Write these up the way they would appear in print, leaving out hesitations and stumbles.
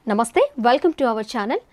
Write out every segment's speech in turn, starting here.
నమస్తే welcome to our channel.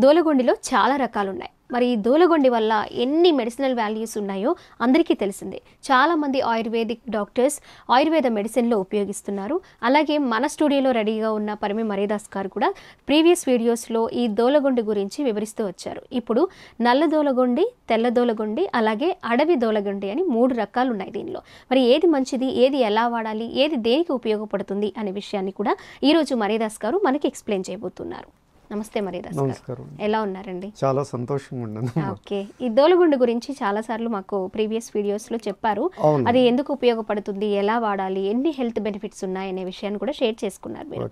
దోలగొండిలో చాలా రకాలు ఉన్నాయి. మరి ఈ దోలగొండి వల్ల ఎన్ని మెడిసినల్ వాల్యూస్ ఉన్నాయో అందరికీ తెలిసిందే. చాలామంది ఆయుర్వేదిక్ డాక్టర్స్ ఆయుర్వేద మెడిసిన్లో ఉపయోగిస్తున్నారు. అలాగే మన స్టూడియోలో రెడీగా ఉన్న పరిమి మరేదాస్ గారు కూడా ప్రీవియస్ వీడియోస్లో ఈ దోలగొండి గురించి వివరిస్తూ వచ్చారు. ఇప్పుడు నల్ల దోలగొండి, తెల్ల దోలగొండి, అలాగే అడవి దోలగొండి అని 3 రకాలు ఉన్నాయి దీనిలో. మరి ఏది మంచిది, ఏది ఎలా వాడాలి, ఏది దేనికి ఉపయోగపడుతుంది అనే విషయాన్ని కూడా ఈరోజు మరేదాస్ గారు మనకి ఎక్స్ప్లెయిన్ చేయబోతున్నారు. నమస్తే మరేదాస్ గారు, ఎలా ఉన్నారండి? చాలా సంతోషంగా ఉన్నాను. ఓకే, ఈ దోలగొండి గురించి చాలా సార్లు మాకు ప్రీవియస్ వీడియోస్ లో చెప్పారు. అది ఎందుకు ఉపయోగపడుతుంది, ఎలా వాడాలి, ఎన్ని హెల్త్ బెనిఫిట్స్ ఉన్నాయి అనే విషయాన్ని కూడా షేర్ చేసుకున్నారు మీరు.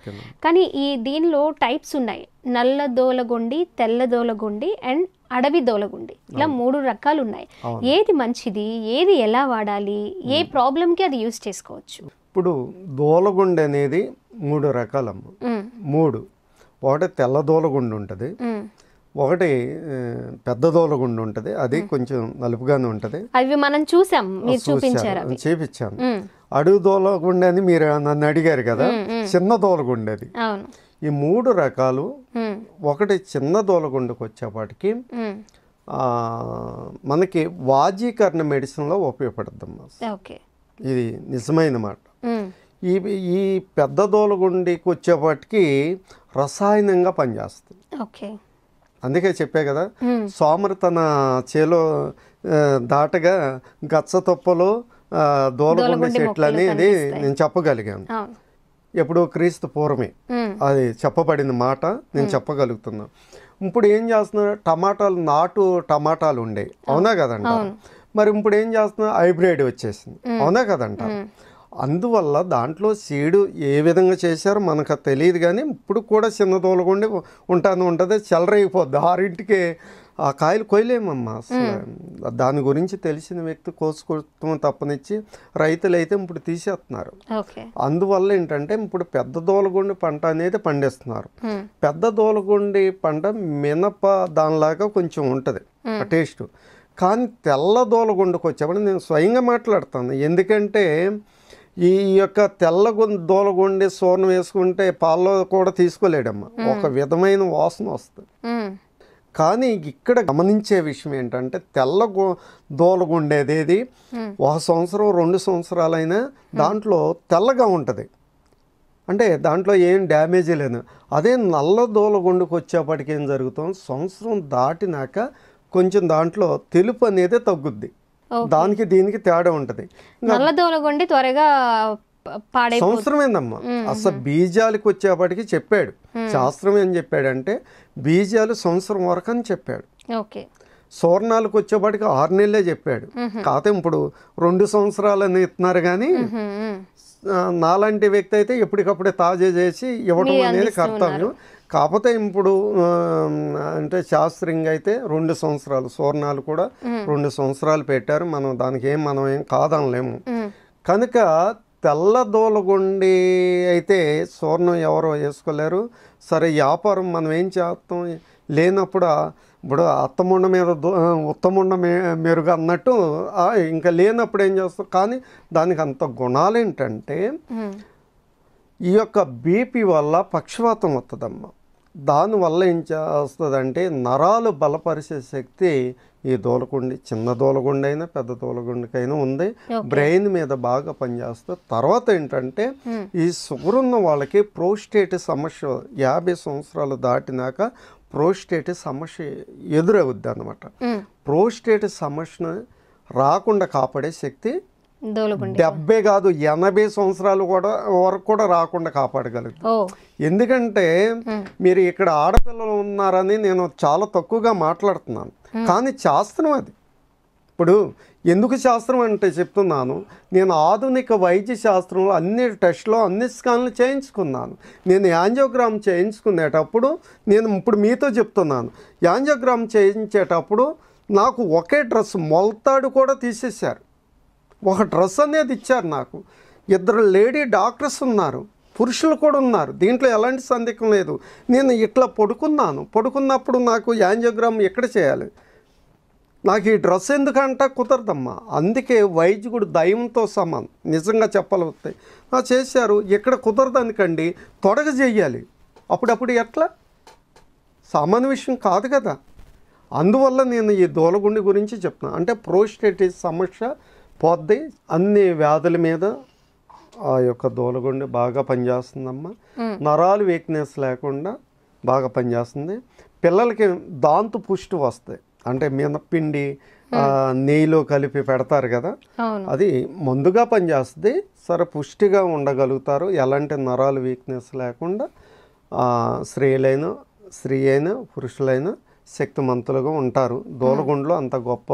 కానీ దీనిలో టైప్స్ ఉన్నాయి. నల్ల దోలగొండి, తెల్ల దోలగొండి అండ్ అడవి దోలగొండి, ఇలా 3 రకాలు ఉన్నాయి. ఏది మంచిది, ఏది ఎలా వాడాలి, ఏ ప్రాబ్లం కి అది యూజ్ చేసుకోవచ్చు? ఇప్పుడు దోలగొండి అనేది 3 రకాలమ్మ. 3. ఒకటి తెల్ల దోలగుండు ఉంటుంది, ఒకటి పెద్ద దోలగుండు ఉంటుంది, అది కొంచెం నలుపుగానే ఉంటుంది. అవి మనం చూసాం, మీరు చూపించారు, చేపించాను. అడుగు దోలగుండు అని మీరు నన్ను అడిగారు కదా, చిన్న దోలగుండు అది. ఈ 3 రకాలు. ఒకటి చిన్న దోలగుండుకు వచ్చేపాటికి మనకి వాజీకరణ మెడిసిన్లో ఉపయోగపడుతుందమ్మా. ఇది నిజమైన మాట. ఈ పెద్ద దోలగుండికి వచ్చేపాటికి రసాయనంగా పనిచేస్తుంది. అందుకే చెప్పే కదా, సోమరి తన చేలో దాటగా గచ్చతొప్పలో దోలగుండి చెట్లు అనేది నేను చెప్పగలిగాను. ఎప్పుడు క్రీస్తు పూర్వమే అది చెప్పబడిన మాట నేను చెప్పగలుగుతున్నాను. ఇప్పుడు ఏం చేస్తున్నా, నాటు టమాటాలు ఉండేవి, అవునా కదంట. మరి ఇప్పుడు ఏం చేస్తున్నా, హైబ్రిడ్ వచ్చేసింది, అవునా కదంట. అందువల్ల దాంట్లో సీడు ఏ విధంగా చేశారో మనకు తెలియదు. కానీ ఇప్పుడు కూడా చిన్న దోలగుండి ఉంటుంది, చెలరైపోద్ది. 6ంటికి ఆ కాయలు కొయ్యలేమమ్మా అసలు. దాని గురించి తెలిసిన వ్యక్తి కోసుకోవటం తప్పనిచ్చి రైతులు అయితే ఇప్పుడు తీసేస్తున్నారు. అందువల్ల ఏంటంటే ఇప్పుడు పెద్ద దోలగుండి పంట అనేది పండిస్తున్నారు. పెద్ద దోలగుండి పంట మినప దానిలాగా కొంచెం ఉంటుంది టేస్ట్. కానీ తెల్ల దోలగుండికి వచ్చేప్పుడు నేను స్వయంగా మాట్లాడతాను. ఎందుకంటే ఈ యొక్క తెల్ల దోలగుండి సూర్ణం వేసుకుంటే పాల్లో కూడా తీసుకోలేడమ్మా, ఒక విధమైన వాసన వస్తుంది. కానీ ఇక్కడ గమనించే విషయం ఏంటంటే, తెల్ల దోలగుండేది 1 సంవత్సరం 2 సంవత్సరాలైనా దాంట్లో తెల్లగా ఉంటుంది, అంటే దాంట్లో ఏం డ్యామేజీ లేదు. అదే నల్ల దోలగుండుకు వచ్చేప్పటికి ఏం జరుగుతుంది, సంవత్సరం దాటినాక కొంచెం దాంట్లో తెలుపు అనేది తగ్గుద్ది. దానికి దీనికి తేడా ఉంటుంది. నల్ల దోలగొండి త్వరగా సంవత్సరం ఏందమ్మా. అసలు బీజాలకు వచ్చేప్పటికి చెప్పాడు శాస్త్రం ఏం చెప్పాడంటే, బీజాలు సంవత్సరం వరకు అని చెప్పాడు. సూర్ణాలకు వచ్చేప్పటికి 6 నెలలే చెప్పాడు. కాకపోతే ఇప్పుడు 2 సంవత్సరాలని ఇస్తున్నారు. కానీ నాలాంటి వ్యక్తి అయితే ఎప్పటికప్పుడే తాజా చేసి ఇవ్వడం అనేది కర్తవ్యం. కాకపోతే ఇప్పుడు అంటే శాస్త్రంగా అయితే 2 సంవత్సరాలు, సూర్ణాలు కూడా 2 సంవత్సరాలు పెట్టారు. దానికి మనం ఏం కాదనలేము. కనుక తెల్ల దోలగుండి అయితే సూర్ణం ఎవరో వేసుకోలేరు. సరే, వ్యాపారం మనం ఏం చేస్తాం, లేనప్పుడు ఇప్పుడు అత్తముండ మీద ఉత్తముండ మెరుగు అన్నట్టు ఇంకా లేనప్పుడు ఏం చేస్తాం. కానీ దానికి అంత గుణాలు ఏంటంటే, ఈ యొక్క బీపీ వల్ల పక్షవాతం వస్తుందమ్మా. దానివల్ల ఏం చేస్తుందంటే, నరాలు బలపరిచే శక్తి ఈ దోలగుండి, చిన్న దోలగుండి అయినా పెద్ద దోలగుండికైనా ఉంది. బ్రెయిన్ మీద బాగా పనిచేస్తుంది. తర్వాత ఏంటంటే, ఈ షుగర్ ఉన్న వాళ్ళకి ప్రోస్టేట్ సమస్య 50 సంవత్సరాలు దాటినాక ప్రోస్టేట్ సమస్య ఎదురవుద్ది అన్నమాట. ప్రోస్టేట్ సమస్యను రాకుండా కాపాడే శక్తి 70 కాదు 80 సంవత్సరాలు వరకు కూడా రాకుండా కాపాడగలుగుతాం. ఎందుకంటే మీరు ఇక్కడ ఆడపిల్లలు ఉన్నారని నేను చాలా తక్కువగా మాట్లాడుతున్నాను, కానీ శాస్త్రం అది. ఇప్పుడు ఎందుకు శాస్త్రం అంటే చెప్తున్నాను, నేను ఆధునిక వైద్య శాస్త్రంలో అన్ని టెస్ట్లో అన్ని స్కాన్లు చేయించుకున్నాను. నేను యాంజియోగ్రామ్ చేయించుకునేటప్పుడు నేను ఇప్పుడు మీతో చెప్తున్నాను, యాంజియోగ్రామ్ చేయించేటప్పుడు నాకు ఒకే డ్రెస్ మొలతాడు కూడా తీసేశారు. ఒక డ్రెస్ అనేది ఇచ్చారు నాకు. 2 లేడీ డాక్టర్స్ ఉన్నారు, పురుషులు కూడా ఉన్నారు. దీంట్లో ఎలాంటి సందేహం లేదు. నేను ఇట్లా పడుకున్నప్పుడు నాకు యాంజియోగ్రామ్ ఎక్కడ చేయాలి, నాకు ఈ డ్రెస్ ఎందుకంట కుదరదమ్మా. అందుకే వైద్యుడు దైవంతో సమానం, నిజంగా చెప్పగలుగుతాయి. చేశారు. ఇక్కడ కుదరదనుకండి, తొడగ చెయ్యాలి. అప్పుడప్పుడు ఎట్లా? సామాన్య విషయం కాదు కదా. అందువల్ల నేను ఈ దూలగుండి గురించి చెప్తున్నాను. అంటే ప్రోస్టేటిస్ సమస్య పోద్ది, అన్ని వ్యాధుల మీద ఆ యొక్క దూలగుండి బాగా పనిచేస్తుందమ్మా. నరాలు వీక్నెస్ లేకుండా బాగా పనిచేస్తుంది. పిల్లలకి దాంతో పుష్టి వస్తాయి. అంటే మినపిండి నెయ్యిలో కలిపి పెడతారు కదా, అది ముందుగా పనిచేస్తుంది. సరే పుష్టిగా ఉండగలుగుతారు, ఎలాంటి నరాలు వీక్నెస్ లేకుండా. స్త్రీ అయినా పురుషులైనా శక్తిమంతులుగా ఉంటారు. దూలగుండ్లో అంత గొప్ప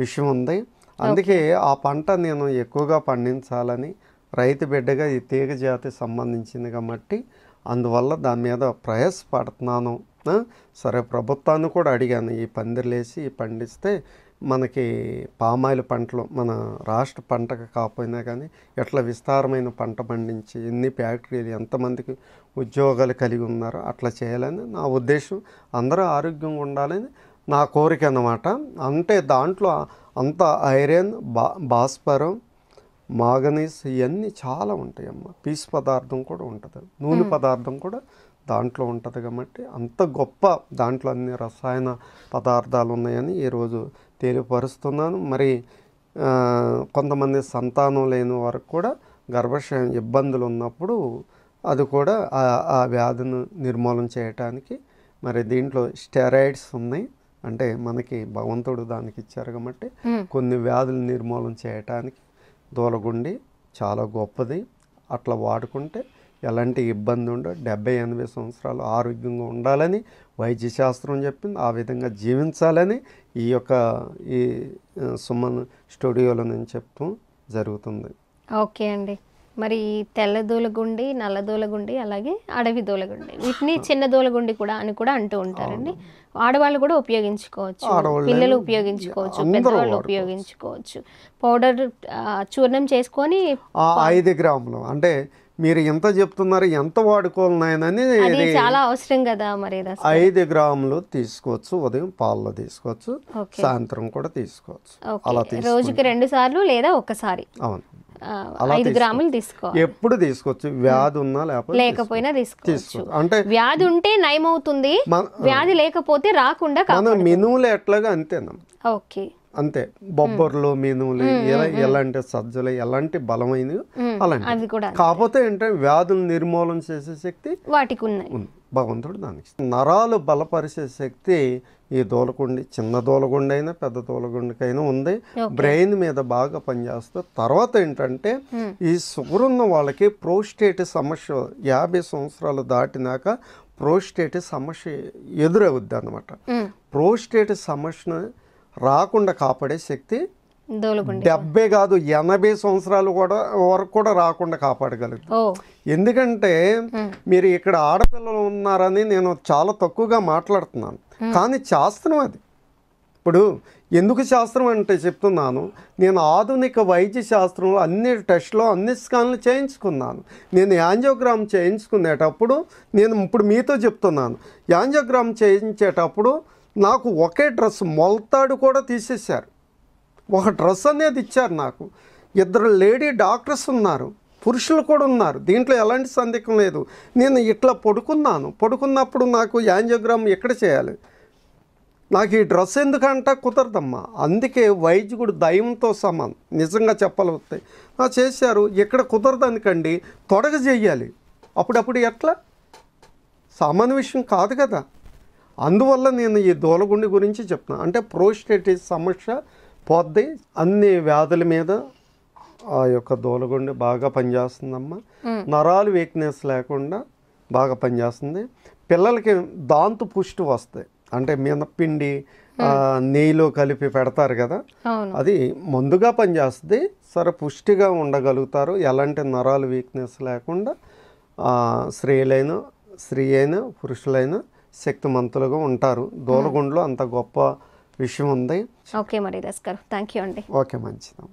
విషయం ఉంది. అందుకే ఆ పంట నేను ఎక్కువగా పండించాలని, రైతు బిడ్డగా ఈ తీగ జాతి సంబంధించింది కాబట్టి అందువల్ల దాని మీద ప్రయాసపడుతున్నాను. సరే ప్రభుత్వాన్ని కూడా అడిగాను, ఈ పందిర్లేసి పండిస్తే మనకి పామాయిల్ పంటలు మన రాష్ట్ర పంటకు కాకపోయినా కానీ ఎట్లా విస్తారమైన పంట పండించి ఎన్ని ఫ్యాక్టరీలు ఎంతమందికి ఉద్యోగాలు కలిగి ఉన్నారో అట్లా చేయాలని నా ఉద్దేశం. అందరూ ఆరోగ్యంగా ఉండాలని నా కోరిక అన్నమాట. అంటే దాంట్లో అంత ఐరన్, భాస్వరం, మాంగనీస్ ఇవన్నీ చాలా ఉంటాయమ్మ. పీసు పదార్థం కూడా ఉంటుంది, నూనె పదార్థం కూడా దాంట్లో ఉంటుంది. కాబట్టి అంత గొప్ప దాంట్లో అన్ని రసాయన పదార్థాలు ఉన్నాయని ఈరోజు తెలియపరుస్తున్నాను. మరి కొంతమంది సంతానం లేని వారికి కూడా గర్భాశయం ఇబ్బందులు ఉన్నప్పుడు అది కూడా ఆ వ్యాధిని నిర్మూలన చేయటానికి మరి దీంట్లో స్టెరాయిడ్స్ ఉన్నాయి. అంటే మనకి భగవంతుడు దానికి ఇచ్చారు కాబట్టి కొన్ని వ్యాధులు నిర్మూలన చేయటానికి దూలగుండి చాలా గొప్పది. అట్లా వాడుకుంటే ఎలాంటి ఇబ్బంది ఉండదు. 70-80 సంవత్సరాలు ఆరోగ్యంగా ఉండాలని వైద్య శాస్త్రం చెప్పింది. ఆ విధంగా జీవించాలని ఈ సుమన్ స్టూడియోలో నేను చెప్తూ జరుగుతుంది. ఓకే అండి. మరి తెల్ల దూలగుండి, నల్ల దూలగుండి, అలాగే అడవి దూలగుండి, వీటిని చిన్న దూలగుండి కూడా అని కూడా అంటూ ఉంటారండి. ఆడవాళ్ళు కూడా ఉపయోగించుకోవచ్చు, పిల్లలు ఉపయోగించుకోవచ్చు, పెద్దవాళ్ళు ఉపయోగించుకోవచ్చు. పౌడర్ చూర్ణం చేసుకొని 5 గ్రాములు అంటే మీరు ఎంత చెప్తున్నారు, ఎంత వాడుకోవాలనని చాలా అవసరం కదా. మరి 5 గ్రాములు తీసుకోవచ్చు. ఉదయం పాలలో తీసుకోవచ్చు, సాయంత్రం కూడా తీసుకోవచ్చు. అలా రోజుకి 2 సార్లు లేదా ఒకసారి. అవును, 5 గ్రాములు తీసుకోవాలి. ఎప్పుడు తీసుకోవచ్చు, వ్యాధి ఉన్నా లేకపోయినా తీసుకోవచ్చు. అంటే వ్యాధి ఉంటే నయమవుతుంది, వ్యాధి లేకపోతే రాకుండా మినువులు ఎట్లాగా అంతేనా. ఓకే, అంతే. బొబ్బర్లు, మినువులు, ఎలాంటి సజ్జలు, ఎలాంటి బలమైనవి అలాంటి. కాకపోతే ఏంటంటే వ్యాధులు నిర్మూలన చేసే శక్తి వాటికి ఉంది, భగవంతుడు దానికి. నరాలు బలపరిచే శక్తి ఈ దూలగుండి, చిన్న దూలగుండి అయినా పెద్ద దూలగుండికైనా ఉంది. బ్రెయిన్ మీద బాగా పనిచేస్తుంది. తర్వాత ఏంటంటే ఈ షుగర్ ఉన్న వాళ్ళకి ప్రోస్టేట్ సమస్య 50 సంవత్సరాలు దాటినాక ప్రోస్టేట్ సమస్య ఎదురవుద్ది అన్నమాట. ప్రోస్టేట్ సమస్యను రాకుండా కాపాడే శక్తి 70 కాదు 80 సంవత్సరాలు వరకు కూడా రాకుండా కాపాడగలుగుతాం. ఎందుకంటే మీరు ఇక్కడ ఆడపిల్లలు ఉన్నారని నేను చాలా తక్కువగా మాట్లాడుతున్నాను, కానీ శాస్త్రం అది. ఇప్పుడు ఎందుకు శాస్త్రం అంటే చెప్తున్నాను, నేను ఆధునిక వైద్య శాస్త్రంలో అన్ని టెస్ట్లో అన్ని స్కాన్లు చేయించుకున్నాను. నేను యాంజియోగ్రామ్ చేయించుకునేటప్పుడు నేను ఇప్పుడు మీతో చెప్తున్నాను, యాంజియోగ్రామ్ చేయించేటప్పుడు నాకు ఒకే డ్రెస్ మొలతాడు కూడా తీసేశారు. ఒక డ్రెస్ అనేది ఇచ్చారు నాకు. 2 లేడీ డాక్టర్స్ ఉన్నారు, పురుషులు కూడా ఉన్నారు, దీంట్లో ఎలాంటి సందేహం లేదు. నేను ఇట్లా పడుకున్నప్పుడు నాకు యాంజియోగ్రామ్ ఎక్కడ చేయాలి, నాకు ఈ డ్రెస్ ఎందుకంట కుదరదమ్మా. అందుకే వైద్యుడు దైవంతో సమానం, నిజంగా చెప్పగలుగుతాయి. చేశారు, ఇక్కడ కుదరదనుకండి తొడగ చెయ్యాలి. అప్పుడప్పుడు ఎట్లా? సామాన్య విషయం కాదు కదా. అందువల్ల నేను ఈ దూలగుండి గురించి చెప్తున్నాను. అంటే ప్రోస్టేటిస్ సమస్య పోద్ది, అన్ని వ్యాధుల మీద ఆ యొక్క దూలగుండి బాగా పనిచేస్తుందమ్మా. నరాలు వీక్నెస్ లేకుండా బాగా పనిచేస్తుంది. పిల్లలకి దాంతో పుష్టి వస్తాయి. అంటే మినపిండి నెయ్యిలో కలిపి పెడతారు కదా, అది ముందుగా పనిచేస్తుంది. సరే పుష్టిగా ఉండగలుగుతారు, ఎలాంటి నరాలు వీక్నెస్ లేకుండా. స్త్రీ అయినా పురుషులైనా శక్తిమంతులుగా ఉంటారు. దూలగుండిలో అంత గొప్ప విషయం ఉంది. ఓకే మరి రస్ గారు, థ్యాంక్ యూ అండి. ఓకే, మంచిది.